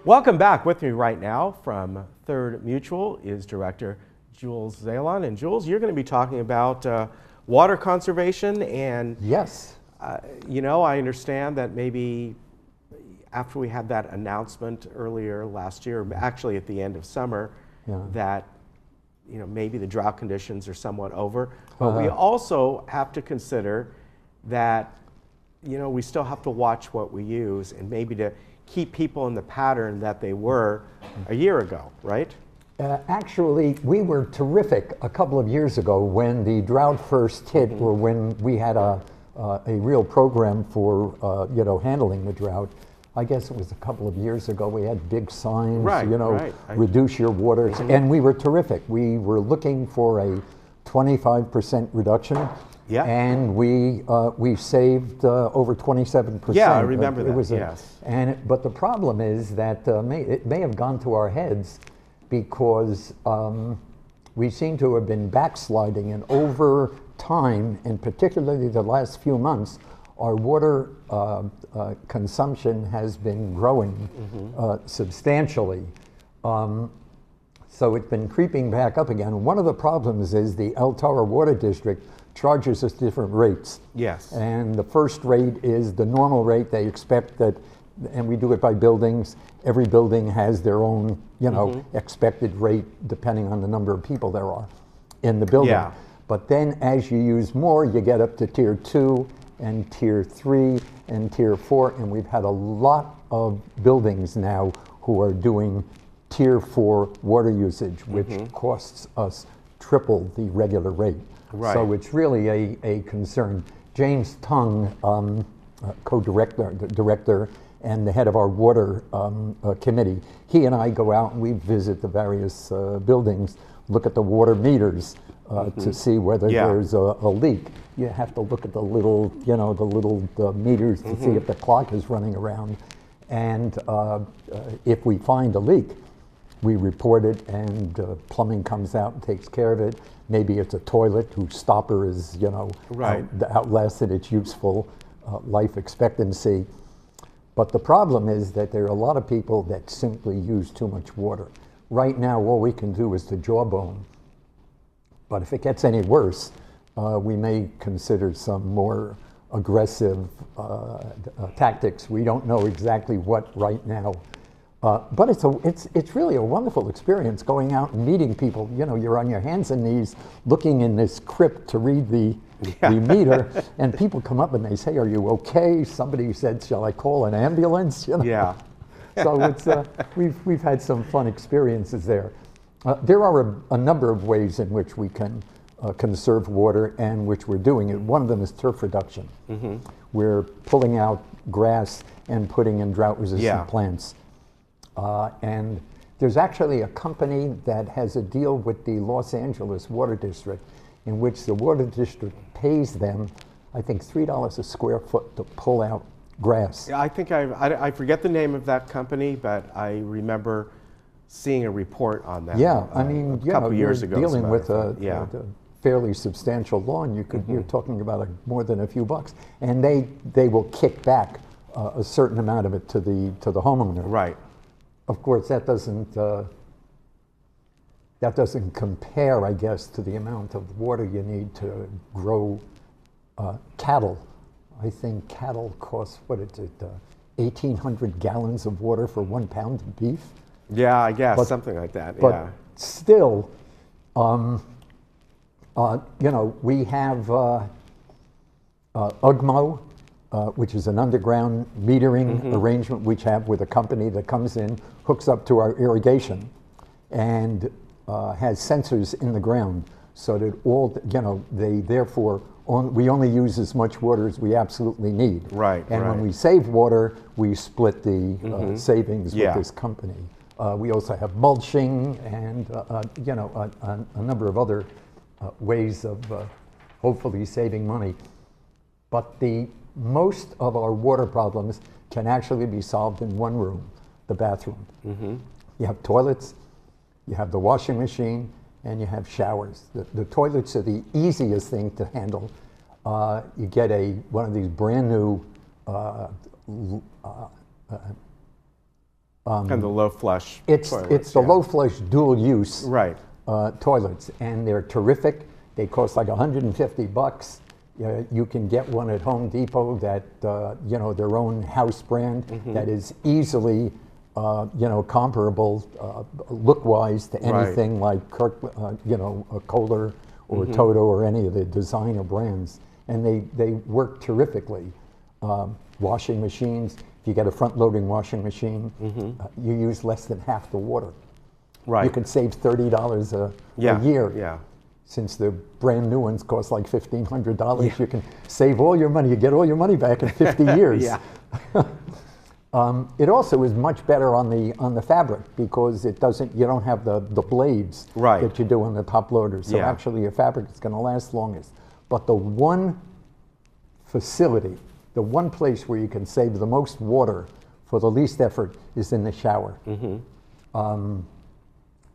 Welcome back. With me right now from Third Mutual is Director Jules Zalon. And Jules, you're going to be talking about water conservation. And yes, I understand that maybe after we had that announcement earlier last year, actually at the end of summer, that maybe the drought conditions are somewhat over. But we also have to consider that we still have to watch what we use, and maybe to keep people in the pattern that they were a year ago, right? Actually, we were terrific a couple of years ago when the drought first hit, or when we had a real program for handling the drought. I guess it was a couple of years ago. We had big signs, reduce your waters, and we were terrific. We were looking for a 25% reduction. Yeah. And we saved over 27%. Yeah, I remember that. Yes. But the problem is that it may have gone to our heads because we seem to have been backsliding, and over time, and particularly the last few months, our water consumption has been growing substantially. So it's been creeping back up again. One of the problems is the El Toro Water District charges us different rates. Yes. And the first rate is the normal rate. They expect that, and we do it by buildings. Every building has their own, expected rate depending on the number of people there are in the building. Yeah. But then as you use more, you get up to tier 2 and tier 3 and tier 4. And we've had a lot of buildings now who are doing tier 4 water usage, which costs us triple the regular rate. Right. So it's really a concern. James Tung, director and the head of our water committee, he and I go out and we visit the various buildings, look at the water meters to see whether there's a leak. You have to look at the little, the meters to see if the clock is running around. And if we find a leak, we report it, and plumbing comes out and takes care of it. Maybe it's a toilet whose stopper is, outlasted its useful life expectancy. But the problem is that there are a lot of people that simply use too much water. Right now, all we can do is the jawbone. But if it gets any worse, we may consider some more aggressive tactics. We don't know exactly what right now. But it's really a wonderful experience going out and meeting people. You're on your hands and knees looking in this crypt to read the meter, and people come up and they say, "Are you okay?" Somebody said, "Shall I call an ambulance?" Yeah. So it's we've had some fun experiences there. There are a number of ways in which we can conserve water, and which we're doing it. One of them is turf reduction. We're pulling out grass and putting in drought-resistant plants. And there's actually a company that has a deal with the Los Angeles Water District, in which the water district pays them, I think, $3 a square foot to pull out grass. I think I forget the name of that company, but I remember seeing a report on that. Yeah, I mean, a couple years ago. Dealing with a fairly substantial lawn, you're talking about more than a few bucks, and they will kick back a certain amount of it to the homeowner. Right. Of course, that doesn't compare, I guess, to the amount of water you need to grow cattle. I think cattle cost, 1,800 gallons of water for 1 pound of beef? Yeah, I guess, something like that, but still, we have UGMO, which is an underground metering arrangement we have with a company that comes in, hooks up to our irrigation, and has sensors in the ground, so that we only use as much water as we absolutely need. Right. And when we save water, we split the savings with this company. We also have mulching and a number of other ways of hopefully saving money. But most of our water problems can actually be solved in one room, the bathroom. You have toilets, you have the washing machine, and you have showers. The toilets are the easiest thing to handle. You get one of these brand new And the low flush It's toilets, the yeah. low flush dual use Right. Toilets, and they're terrific. They cost like $150. You can get one at Home Depot that their own house brand that is easily comparable look-wise to anything like Kirk, a Kohler or Toto or any of the designer brands, and they work terrifically. Washing machines. If you get a front-loading washing machine, you use less than half the water. Right. You can save $30 a year. Yeah. Since the brand new ones cost like $1,500, you can save all your money. You get all your money back in 50 years. Yeah. It also is much better on the fabric because it doesn't. You don't have the blades Right. that you do on the top loader. So Yeah. actually, your fabric is going to last longest. But the one facility, the one place where you can save the most water for the least effort is in the shower.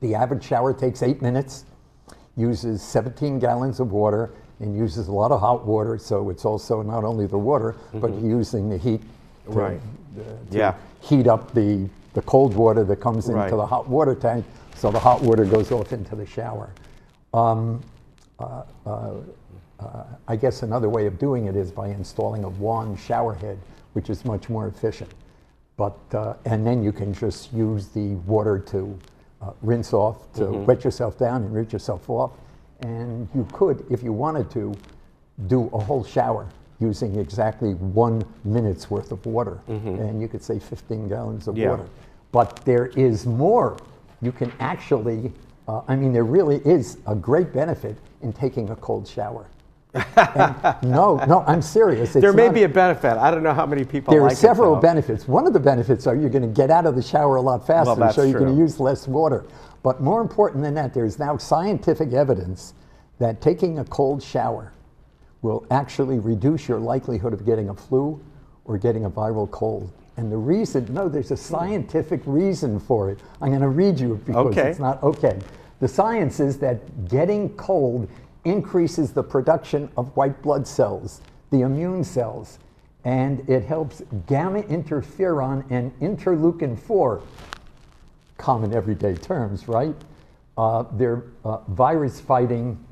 The average shower takes 8 minutes, uses 17 gallons of water, and uses a lot of hot water. So it's also not only the water, but you're using the heat to, Right. to heat up the cold water that comes into Right. the hot water tank. So the hot water goes off into the shower. I guess another way of doing it is by installing a wand shower head, which is much more efficient. But and then you can just use the water to rinse off, to wet yourself down and rinse yourself off. And you could, if you wanted to, do a whole shower using exactly 1 minute's worth of water. And you could save 15 gallons of water. But there is more. You can actually, there really is a great benefit in taking a cold shower. No, I'm serious. There may be a benefit. I don't know how many people There like are several it, though. benefits. One of the benefits are you're going to get out of the shower a lot faster, Well, so you're going to true. use less water. But more important than that, there's now scientific evidence that taking a cold shower will actually reduce your likelihood of getting a flu or getting a viral cold. And the reason, there's a scientific reason for it. I'm going to read you it because Okay. it's not okay. The science is that getting cold increases the production of white blood cells, the immune cells, and it helps gamma interferon and interleukin 4, common everyday terms, right? They're virus-fighting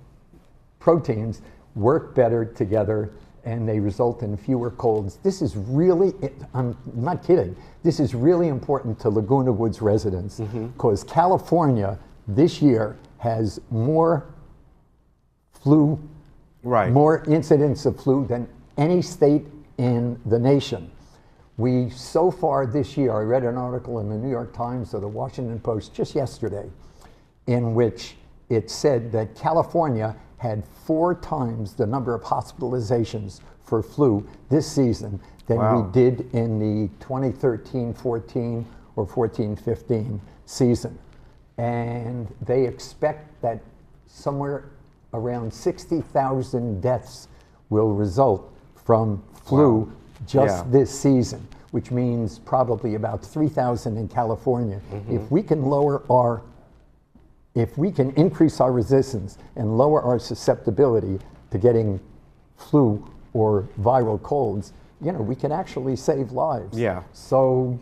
proteins work better together and they result in fewer colds. This is really, I'm not kidding, this is really important to Laguna Woods residents because California this year has more flu, more incidents of flu than any state in the nation. We, so far this year, I read an article in the New York Times or the Washington Post just yesterday in which it said that California had 4 times the number of hospitalizations for flu this season than we did in the 2013-14 or 14-15 season. And they expect that somewhere around 60,000 deaths will result from flu just this season, which means probably about 3,000 in California. If we can if we can increase our resistance and lower our susceptibility to getting flu or viral colds, we can actually save lives. Yeah. So,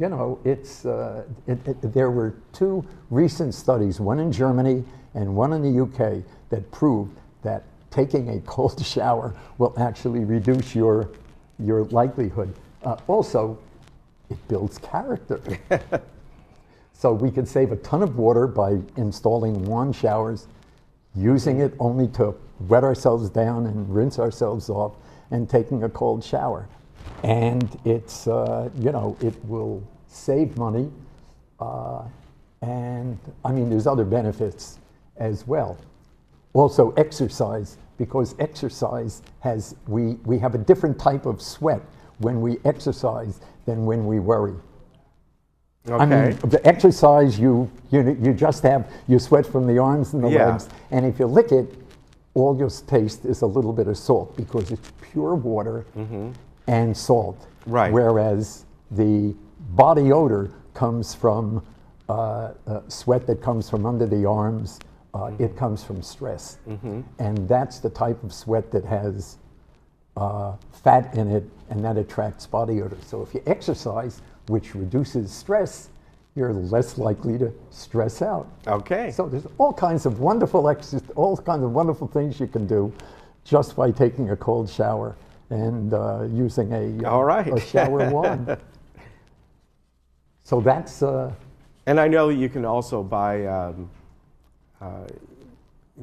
it's there were 2 recent studies, one in Germany and one in the UK, that proved that taking a cold shower will actually reduce your likelihood. Also, it builds character. So we can save a ton of water by installing wand showers, using it only to wet ourselves down and rinse ourselves off, and taking a cold shower. And it's, it will save money. And there's other benefits as well. Also exercise, because exercise has, we have a different type of sweat when we exercise than when we worry. Okay. The exercise, you just have, you sweat from the arms and the legs, and if you lick it, all you'll taste is a little bit of salt because it's pure water and salt. Right. Whereas the body odor comes from sweat that comes from under the arms. It comes from stress. And that's the type of sweat that has fat in it, and that attracts body odor. So if you exercise, which reduces stress, you're less likely to stress out. Okay. So there's all kinds of wonderful things you can do just by taking a cold shower and using a shower wand. So that's. And I know you can also buy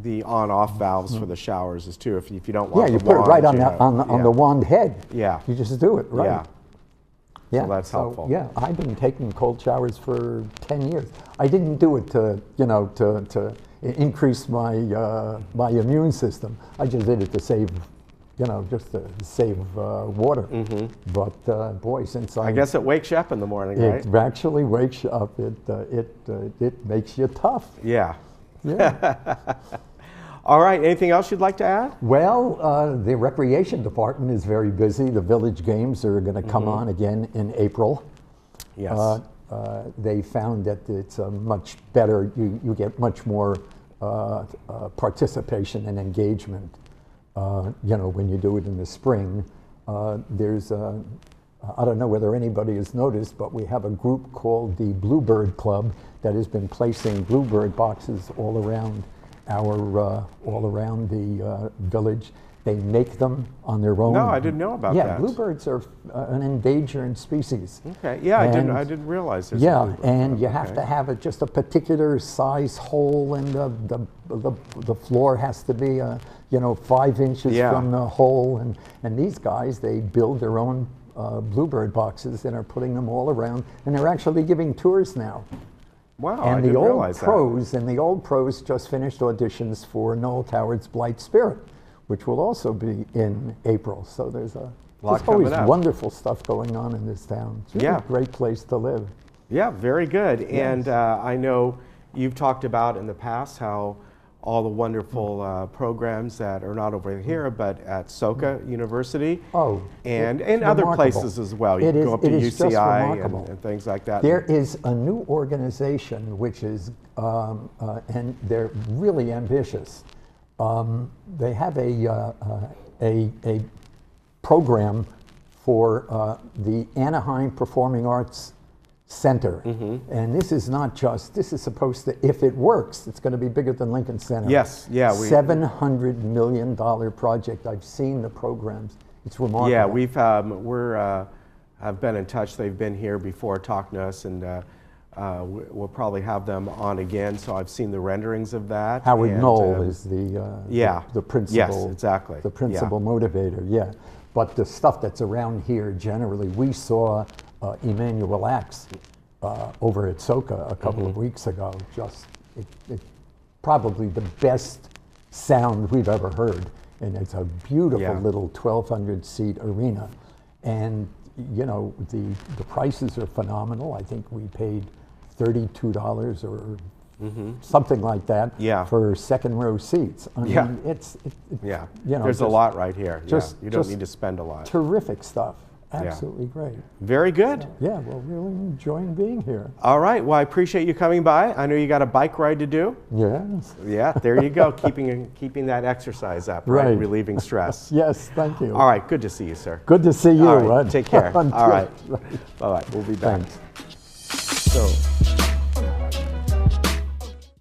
the on-off valves for the showers as too. If you don't want. Yeah, you put it right on the wand head. Yeah. You just do it right. Yeah. Yeah, so that's helpful. Yeah, I've been taking cold showers for 10 years. I didn't do it to increase my my immune system. I just did it to save, just to save water. But boy, since I guess it wakes you up in the morning, right? It actually wakes you up. It makes you tough. Yeah. Yeah. All right, anything else you'd like to add? Well, the recreation department is very busy. The village games are going to come on again in April. Yes. They found that it's a much better, you get much more participation and engagement, when you do it in the spring. There's, I don't know whether anybody has noticed, but we have a group called the Bluebird Club that has been placing Bluebird boxes all around the village. They make them on their own. No, I didn't know about that. Yeah, bluebirds are an endangered species. Okay. Yeah, I didn't realize this. Yeah, and you have to have just a particular size hole, and the floor has to be 5 inches from the hole. And these guys, they build their own bluebird boxes and are putting them all around, and they're actually giving tours now. Wow, and I didn't realize that. The old pros just finished auditions for Noel Coward's Blight Spirit, which will also be in April. So there's always wonderful stuff going on in this town. It's really a great place to live. Yeah, very good. Yes. And I know you've talked about in the past how all the wonderful programs that are not over here, but at Soka University, and other places as well. You can go up to UCI and things like that. There is a new organization which is, and they're really ambitious. They have a program for the Anaheim Performing Arts Center, and this is supposed to, if it works, it's going to be bigger than Lincoln Center. Yes, yeah. $700 million project. I've seen the programs. It's remarkable. Yeah, I've been in touch. They've been here before talking to us, and we'll probably have them on again. So I've seen the renderings of that. Howard Knoll is the principal. Yes, exactly. The principal motivator. Yeah, but the stuff that's around here generally, we saw Emmanuel Axe over at Soka a couple of weeks ago. It probably the best sound we've ever heard, and it's a beautiful little 1,200 seat arena, and the prices are phenomenal. I think we paid $32 or something like that for second row seats. I mean, there's a lot right here. You don't need to spend a lot. Terrific stuff. Absolutely great. Very good. Yeah, well, really enjoying being here. All right. Well, I appreciate you coming by. I know you got a bike ride to do. Yes. Yeah, there you go. keeping that exercise up, right? Relieving stress. Yes, thank you. All right. Good to see you, sir. Good to see you. All right. Take care. All right. Bye-bye. We'll be back. Thanks. So.